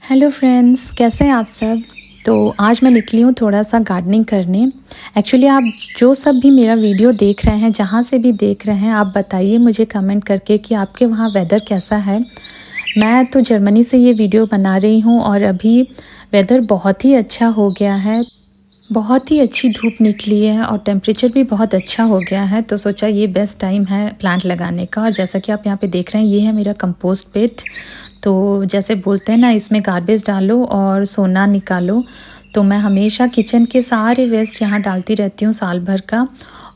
Hello friends, कैसे हैं आप सब। तो आज मैं निकली हूँ थोड़ा सा गार्डनिंग करने। एक्चुअली आप जो सब भी मेरा वीडियो देख रहे हैं, जहाँ से भी देख रहे हैं, आप बताइए मुझे कमेंट करके कि आपके वहाँ वेदर कैसा है। मैं तो जर्मनी से ये वीडियो बना रही हूँ और अभी वेदर बहुत ही अच्छा हो गया है। बहुत ही अच्छी धूप निकली है और टेम्परेचर भी बहुत अच्छा हो गया है। तो सोचा ये बेस्ट टाइम है प्लांट लगाने का। और जैसा कि आप यहाँ पे देख रहे हैं, ये है मेरा कंपोस्ट पिट। तो जैसे बोलते हैं ना, इसमें गार्बेज डालो और सोना निकालो। तो मैं हमेशा किचन के सारे वेस्ट यहाँ डालती रहती हूँ साल भर का,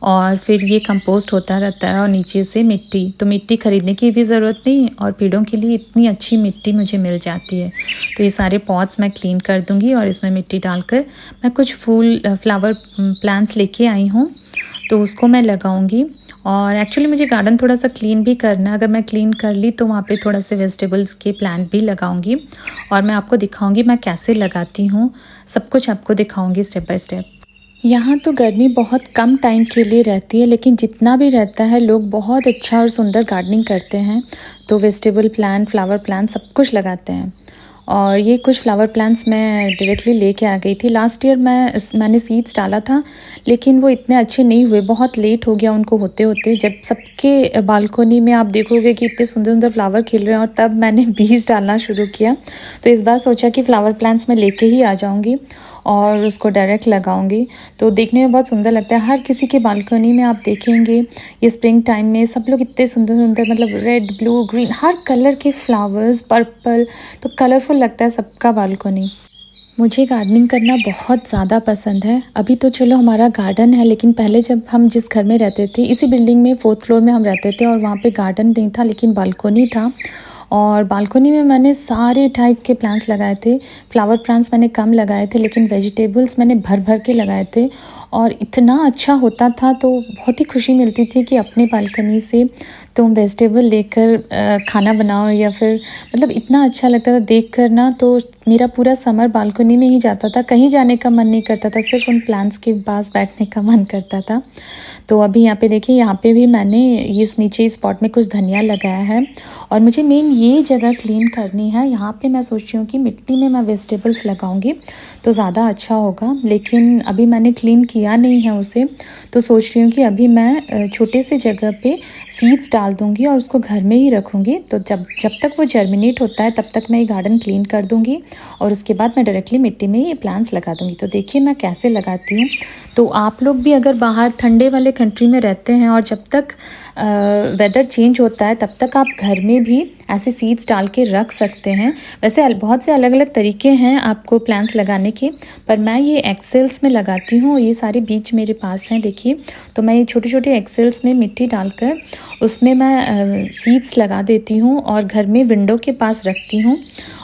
और फिर ये कंपोस्ट होता रहता है। और नीचे से मिट्टी, तो मिट्टी ख़रीदने की भी ज़रूरत नहीं, और पेड़ों के लिए इतनी अच्छी मिट्टी मुझे मिल जाती है। तो ये सारे पॉट्स मैं क्लीन कर दूँगी और इसमें मिट्टी डालकर मैं कुछ फ्लावर प्लांट्स लेके आई हूँ, तो उसको मैं लगाऊंगी। और एक्चुअली मुझे गार्डन थोड़ा सा क्लीन भी करना है। अगर मैं क्लीन कर ली तो वहाँ पे थोड़ा से वेजिटेबल्स के प्लांट भी लगाऊंगी, और मैं आपको दिखाऊंगी मैं कैसे लगाती हूँ। सब कुछ आपको दिखाऊंगी स्टेप बाय स्टेप। यहाँ तो गर्मी बहुत कम टाइम के लिए रहती है, लेकिन जितना भी रहता है लोग बहुत अच्छा और सुंदर गार्डनिंग करते हैं। तो वेजिटेबल प्लांट, फ्लावर प्लांट सब कुछ लगाते हैं। और ये कुछ फ्लावर प्लांट्स मैं डायरेक्टली लेके आ गई थी। लास्ट ईयर मैंने सीड्स डाला था, लेकिन वो इतने अच्छे नहीं हुए, बहुत लेट हो गया उनको होते होते। जब सबके बालकोनी में आप देखोगे कि इतने सुंदर सुंदर फ्लावर खिल रहे हैं, और तब मैंने बीज डालना शुरू किया। तो इस बार सोचा कि फ्लावर प्लांट्स मैं लेके ही आ जाऊँगी और उसको डायरेक्ट लगाऊंगी। तो देखने में बहुत सुंदर लगता है। हर किसी के बालकनी में आप देखेंगे ये स्प्रिंग टाइम में सब लोग इतने सुंदर सुंदर, मतलब रेड, ब्लू, ग्रीन, हर कलर के फ्लावर्स, पर्पल, तो कलरफुल लगता है सबका बालकनी। मुझे गार्डनिंग करना बहुत ज़्यादा पसंद है। अभी तो चलो हमारा गार्डन है, लेकिन पहले जब हम जिस घर में रहते थे, इसी बिल्डिंग में 4th फ्लोर में हम रहते थे, और वहाँ पे गार्डन नहीं था लेकिन बालकनी था। और बालकनी में मैंने सारे टाइप के प्लांट्स लगाए थे। फ्लावर प्लांट्स मैंने कम लगाए थे, लेकिन वेजिटेबल्स मैंने भर भर के लगाए थे, और इतना अच्छा होता था। तो बहुत ही खुशी मिलती थी कि अपने बालकनी से तुम वेजिटेबल लेकर खाना बनाओ, या फिर मतलब इतना अच्छा लगता था देख कर ना। तो मेरा पूरा समर बालकनी में ही जाता था, कहीं जाने का मन नहीं करता था, सिर्फ उन प्लांट्स के पास बैठने का मन करता था। तो अभी यहाँ पे देखिए, यहाँ पे भी मैंने इस नीचे स्पॉट में कुछ धनिया लगाया है। और मुझे मेन ये जगह क्लीन करनी है। यहाँ पे मैं सोच रही हूँ कि मिट्टी में मैं वेजिटेबल्स लगाऊंगी तो ज़्यादा अच्छा होगा, लेकिन अभी मैंने क्लीन किया नहीं है उसे। तो सोच रही हूँ कि अभी मैं छोटे से जगह पे सीड्स डाल दूँगी और उसको घर में ही रखूँगी। तो जब जब तक वो जर्मिनेट होता है, तब तक मैं ये गार्डन क्लीन कर दूँगी, और उसके बाद मैं डायरेक्टली मिट्टी में ये प्लांट्स लगा दूँगी। तो देखिए मैं कैसे लगाती हूँ। तो आप लोग भी अगर बाहर ठंडे वाले कंट्री में रहते हैं, और जब तक वेदर चेंज होता है, तब तक आप घर में भी ऐसे सीड्स डाल के रख सकते हैं। वैसे बहुत से अलग अलग तरीके हैं आपको प्लांट्स लगाने के, पर मैं ये एक्सेल्स में लगाती हूँ। ये सारे बीज मेरे पास हैं, देखिए। तो मैं ये छोटे छोटे एक्सेल्स में मिट्टी डालकर उसमें मैं सीड्स लगा देती हूँ, और घर में विंडो के पास रखती हूँ।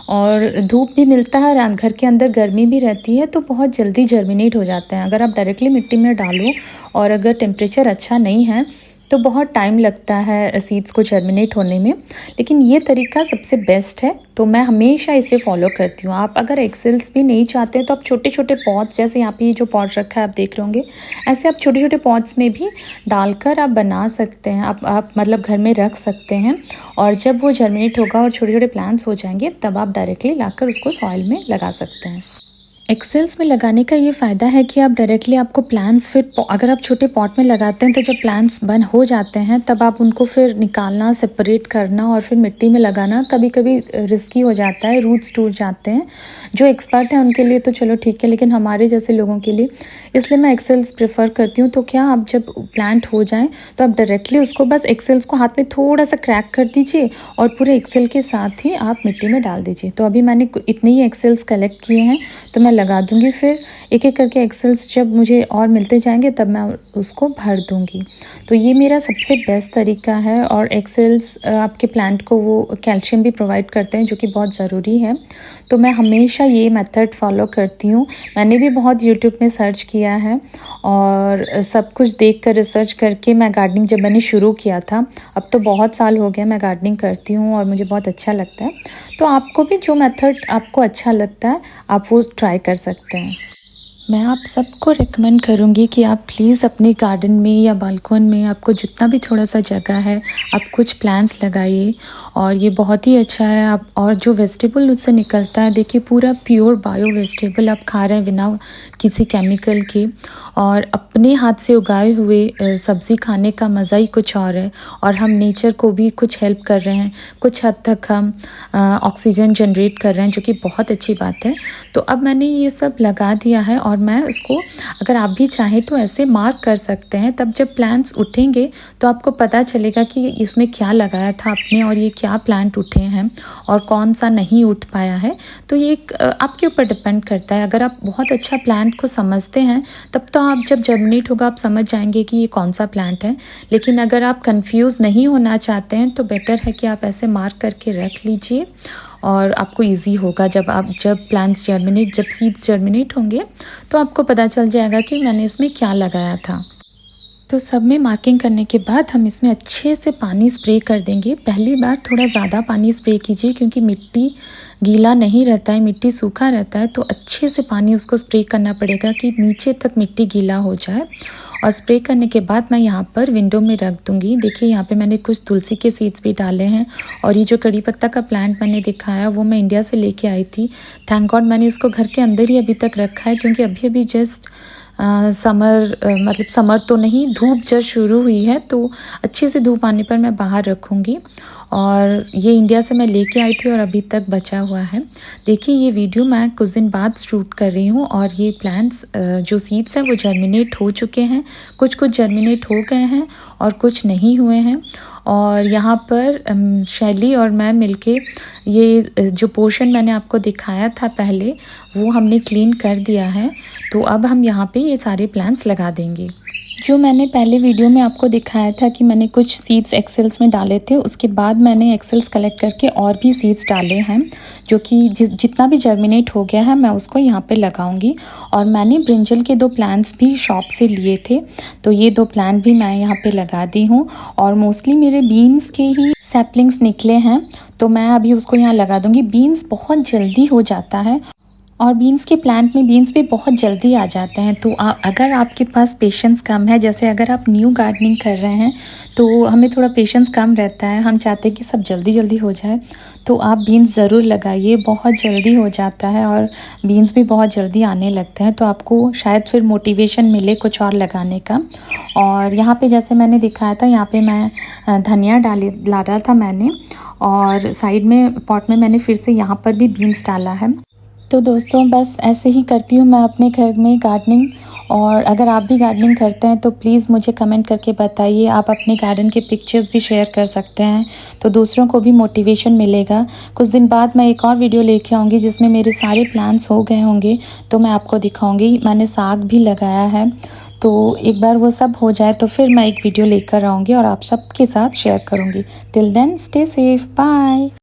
और धूप भी मिलता है, और घर के अंदर गर्मी भी रहती है, तो बहुत जल्दी जर्मिनेट हो जाता है। अगर आप डायरेक्टली मिट्टी में डालो, और अगर टेम्परेचर अच्छा नहीं है, तो बहुत टाइम लगता है सीड्स को जर्मिनेट होने में। लेकिन ये तरीका सबसे बेस्ट है, तो मैं हमेशा इसे फॉलो करती हूँ। आप अगर एक्सेल्स भी नहीं चाहते, तो आप छोटे छोटे पॉट्स, जैसे यहाँ पे ये जो पॉट रखा है आप देख रहे होंगे, ऐसे आप छोटे छोटे पॉट्स में भी डालकर आप बना सकते हैं। आप मतलब घर में रख सकते हैं, और जब वो जर्मिनेट होगा और छोटे छोटे प्लांट्स हो जाएंगे, तब आप डायरेक्टली लाकर उसको सॉइल में लगा सकते हैं। एक्सेल्स में लगाने का ये फ़ायदा है कि आप डायरेक्टली आपको प्लांट्स, फिर अगर आप छोटे पॉट में लगाते हैं, तो जब प्लांट्स बन हो जाते हैं, तब आप उनको फिर निकालना, सेपरेट करना और फिर मिट्टी में लगाना कभी कभी रिस्की हो जाता है, रूट्स टूट जाते हैं। जो एक्सपर्ट हैं उनके लिए तो चलो ठीक है, लेकिन हमारे जैसे लोगों के लिए, इसलिए मैं एक्सेल्स प्रेफर करती हूँ। तो क्या, आप जब प्लांट हो जाएँ, तो आप डायरेक्टली उसको बस एक्सेल्स को हाथ में थोड़ा सा क्रैक कर दीजिए, और पूरे एक्सेल के साथ ही आप मिट्टी में डाल दीजिए। तो अभी मैंने इतने ही एक्सेल्स कलेक्ट किए हैं, तो मैं लगा दूंगी। फिर एक एक करके एक्सेल्स जब मुझे और मिलते जाएंगे, तब मैं उसको भर दूंगी। तो ये मेरा सबसे बेस्ट तरीका है। और एक्सेल्स आपके प्लांट को वो कैल्शियम भी प्रोवाइड करते हैं, जो कि बहुत ज़रूरी है। तो मैं हमेशा ये मेथड फॉलो करती हूँ। मैंने भी बहुत यूट्यूब में सर्च किया है, और सब कुछ देख कर, रिसर्च करके मैं गार्डनिंग जब मैंने शुरू किया था, अब तो बहुत साल हो गया मैं गार्डनिंग करती हूँ, और मुझे बहुत अच्छा लगता है। तो आपको भी जो मेथड आपको अच्छा लगता है, आप वो ट्राई कर सकते हैं। मैं आप सबको रेकमेंड करूँगी कि आप प्लीज़ अपने गार्डन में या बालकन में आपको जितना भी थोड़ा सा जगह है आप कुछ प्लांट्स लगाइए और ये बहुत ही अच्छा है। आप और जो वेजिटेबल उससे निकलता है देखिए पूरा प्योर बायो वेजिटेबल आप खा रहे हैं बिना किसी केमिकल के, और अपने हाथ से उगाए हुए सब्ज़ी खाने का मज़ा ही कुछ और है। और हम नेचर को भी कुछ हेल्प कर रहे हैं, कुछ हद तक हम ऑक्सीजन जनरेट कर रहे हैं, जो कि बहुत अच्छी बात है। तो अब मैंने ये सब लगा दिया है और मैं उसको, अगर आप भी चाहें तो ऐसे मार्क कर सकते हैं, तब जब प्लांट्स उठेंगे तो आपको पता चलेगा कि इसमें क्या लगाया था आपने और ये क्या प्लांट उठे हैं और कौन सा नहीं उठ पाया है। तो ये आपके ऊपर डिपेंड करता है। अगर आप बहुत अच्छा प्लांट को समझते हैं तब तो आप जब जर्मिनेट होगा आप समझ जाएंगे कि ये कौन सा प्लांट है। लेकिन अगर आप कंफ्यूज नहीं होना चाहते हैं तो बेटर है कि आप ऐसे मार्क करके रख लीजिए और आपको इजी होगा। जब प्लांट्स जर्मिनेट, जब सीड्स जर्मिनेट होंगे तो आपको पता चल जाएगा कि मैंने इसमें क्या लगाया था। तो सब में मार्किंग करने के बाद हम इसमें अच्छे से पानी स्प्रे कर देंगे। पहली बार थोड़ा ज़्यादा पानी स्प्रे कीजिए क्योंकि मिट्टी गीला नहीं रहता है, मिट्टी सूखा रहता है, तो अच्छे से पानी उसको स्प्रे करना पड़ेगा कि नीचे तक मिट्टी गीला हो जाए। और स्प्रे करने के बाद मैं यहाँ पर विंडो में रख दूँगी। देखिए यहाँ पे मैंने कुछ तुलसी के सीड्स भी डाले हैं और ये जो कड़ी पत्ता का प्लांट मैंने दिखाया वो मैं इंडिया से लेके आई थी। थैंक गॉड मैंने इसको घर के अंदर ही अभी तक रखा है क्योंकि अभी जस्ट मतलब समर तो नहीं, धूप जब शुरू हुई है तो अच्छे से धूप आने पर मैं बाहर रखूँगी। और ये इंडिया से मैं लेके आई थी और अभी तक बचा हुआ है। देखिए ये वीडियो मैं कुछ दिन बाद शूट कर रही हूँ और ये प्लांट्स जो सीड्स हैं वो जर्मिनेट हो चुके हैं, कुछ जर्मिनेट हो गए हैं और कुछ नहीं हुए हैं। और यहाँ पर शैली और मैं मिलके ये जो पोर्शन मैंने आपको दिखाया था पहले वो हमने क्लीन कर दिया है। तो अब हम यहाँ पे ये सारे प्लांट्स लगा देंगे। जो मैंने पहले वीडियो में आपको दिखाया था कि मैंने कुछ सीड्स एक्सेल्स में डाले थे, उसके बाद मैंने एक्सेल्स कलेक्ट करके और भी सीड्स डाले हैं जो कि जितना भी जर्मिनेट हो गया है मैं उसको यहाँ पे लगाऊंगी। और मैंने ब्रिंजल के 2 प्लांट्स भी शॉप से लिए थे, तो ये 2 प्लांट भी मैं यहाँ पे लगा दी हूँ। और मोस्टली मेरे बीन्स के ही सैपलिंग्स निकले हैं तो मैं अभी उसको यहाँ लगा दूँगी। बीन्स बहुत जल्दी हो जाता है और बीन्स के प्लांट में बीन्स भी बहुत जल्दी आ जाते हैं। तो अगर आपके पास पेशेंस कम है, जैसे अगर आप न्यू गार्डनिंग कर रहे हैं तो हमें थोड़ा पेशेंस कम रहता है, हम चाहते हैं कि सब जल्दी हो जाए, तो आप बीन्स ज़रूर लगाइए। बहुत जल्दी हो जाता है और बीन्स भी बहुत जल्दी आने लगते हैं, तो आपको शायद फिर मोटिवेशन मिले कुछ और लगाने का। और यहाँ पे जैसे मैंने दिखाया था, यहाँ पे मैं धनिया डाला था मैंने, और साइड में पॉट में मैंने फिर से यहाँ पर भी बीन्स डाला है। तो दोस्तों बस ऐसे ही करती हूँ मैं अपने घर में गार्डनिंग। और अगर आप भी गार्डनिंग करते हैं तो प्लीज़ मुझे कमेंट करके बताइए। आप अपने गार्डन के पिक्चर्स भी शेयर कर सकते हैं तो दूसरों को भी मोटिवेशन मिलेगा। कुछ दिन बाद मैं एक और वीडियो लेके आऊँगी जिसमें मेरे सारे प्लांट्स हो गए होंगे तो मैं आपको दिखाऊँगी। मैंने साग भी लगाया है, तो एक बार वो सब हो जाए तो फिर मैं एक वीडियो लेकर आऊँगी और आप सबके साथ शेयर करूँगी। Till then stay safe, bye.